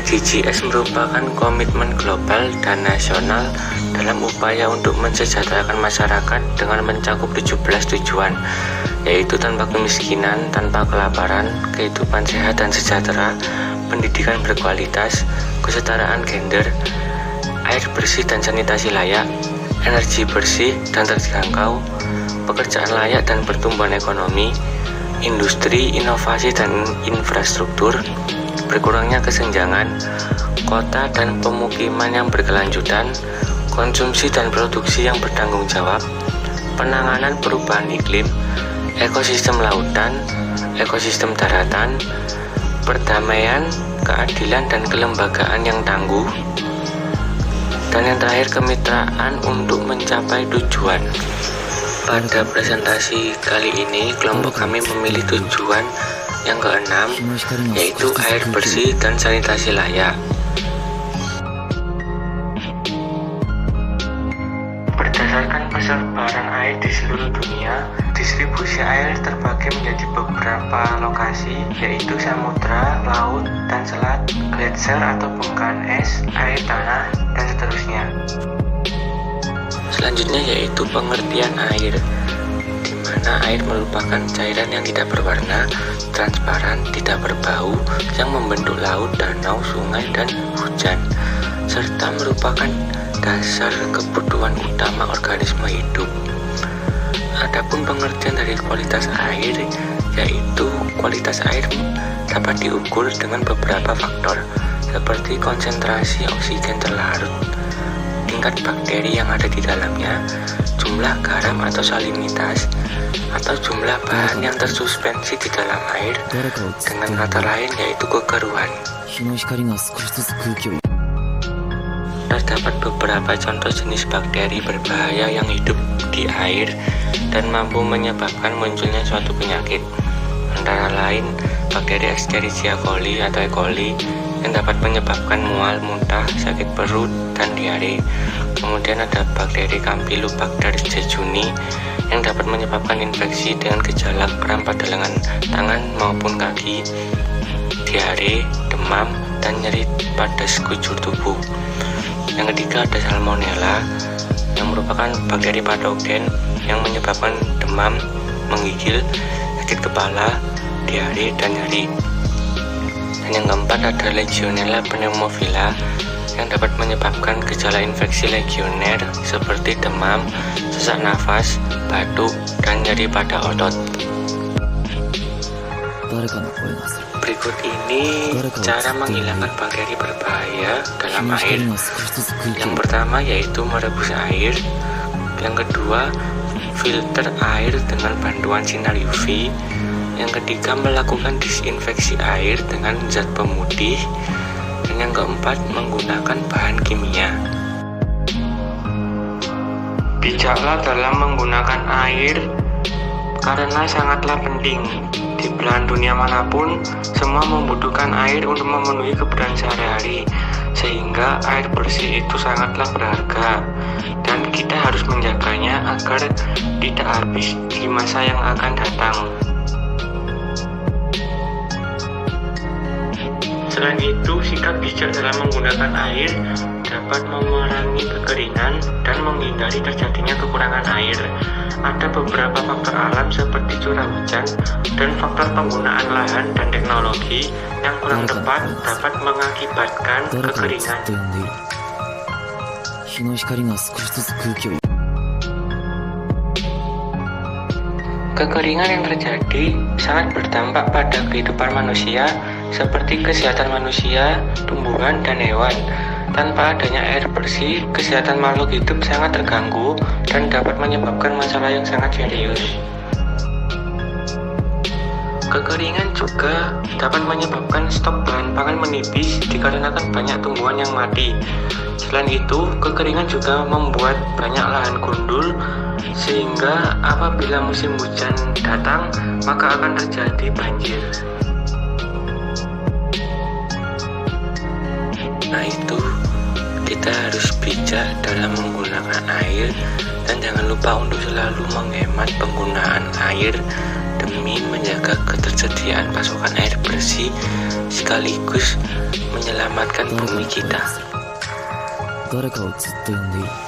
SDGs merupakan komitmen global dan nasional dalam upaya untuk mensejahterakan masyarakat dengan mencakup 17 tujuan, yaitu tanpa kemiskinan, tanpa kelaparan, kehidupan sehat dan sejahtera, pendidikan berkualitas, kesetaraan gender, air bersih dan sanitasi layak, energi bersih dan terjangkau, pekerjaan layak dan pertumbuhan ekonomi, industri, inovasi dan infrastruktur, berkurangnya kesenjangan, kota dan pemukiman yang berkelanjutan, konsumsi dan produksi yang bertanggung jawab, penanganan perubahan iklim, ekosistem lautan, ekosistem daratan, perdamaian, keadilan dan kelembagaan yang tangguh, dan yang terakhir kemitraan untuk mencapai tujuan. Pada presentasi kali ini, kelompok kami memilih tujuan yang keenam, yaitu air bersih dan sanitasi layak. Berdasarkan persebaran air di seluruh dunia, distribusi air terbagi menjadi beberapa lokasi, yaitu samudra, laut, dan selat, gletser atau bongkahan es, air tanah, dan seterusnya. Selanjutnya yaitu pengertian air, di mana air merupakan cairan yang tidak berwarna, transparan, tidak berbau, yang membentuk laut, danau, sungai, dan hujan, serta merupakan dasar kebutuhan utama organisme hidup. Adapun pengertian dari kualitas air, yaitu kualitas air dapat diukur dengan beberapa faktor, seperti konsentrasi oksigen terlarut, tingkat bakteri yang ada di dalamnya, jumlah garam atau salinitas, atau jumlah bahan yang tersuspensi di dalam air, dengan kata lain yaitu kekeruhan. Terdapat beberapa contoh jenis bakteri berbahaya yang hidup di air dan mampu menyebabkan munculnya suatu penyakit, antara lain bakteri Escherichia coli atau E. coli yang dapat menyebabkan mual, muntah, sakit perut, dan diare. Kemudian ada bakteri Campylobacter jejuni yang dapat menyebabkan infeksi dengan gejala kram pada lengan tangan maupun kaki, diare, demam, dan nyeri pada sekujur tubuh. Yang ketiga ada Salmonella yang merupakan bakteri patogen yang menyebabkan demam, menggigil, sakit kepala, diare, dan nyeri. Dan yang keempat ada Legionella pneumophila yang dapat menyebabkan gejala infeksi legioner seperti demam, sesak nafas, batuk, dan nyeri pada otot. Berikut ini cara menghilangkan bakteri berbahaya dalam air. Yang pertama yaitu merebus air. Yang kedua, filter air dengan bantuan sinar UV. Yang ketiga, melakukan disinfeksi air dengan zat pemutih. Dan yang keempat, menggunakan bahan kimia. Bijaklah dalam menggunakan air karena sangatlah penting. Di belahan dunia manapun, semua membutuhkan air untuk memenuhi kebutuhan sehari-hari, sehingga air bersih itu sangatlah berharga dan kita harus menjaganya agar tidak habis di masa yang akan datang. Selain itu, sikap bijak dalam menggunakan air dapat memerangi kekeringan dan menghindari terjadinya kekurangan air. Ada beberapa faktor alam seperti curah hujan dan faktor penggunaan lahan dan teknologi yang kurang tepat dapat mengakibatkan kekeringan. Kekeringan yang terjadi sangat berdampak pada kehidupan manusia seperti kesehatan manusia, tumbuhan, dan hewan. Tanpa adanya air bersih, kesehatan makhluk hidup sangat terganggu dan dapat menyebabkan masalah yang sangat serius. Kekeringan juga dapat menyebabkan stok bahan pangan menipis dikarenakan banyak tumbuhan yang mati. Selain itu, kekeringan juga membuat banyak lahan gundul, sehingga apabila musim hujan datang, maka akan terjadi banjir. Nah itu, kita harus bijak dalam menggunakan air dan jangan lupa untuk selalu menghemat penggunaan air demi menjaga ketersediaan pasokan air bersih sekaligus menyelamatkan bumi kita. 誰かをずっと呼んでいる。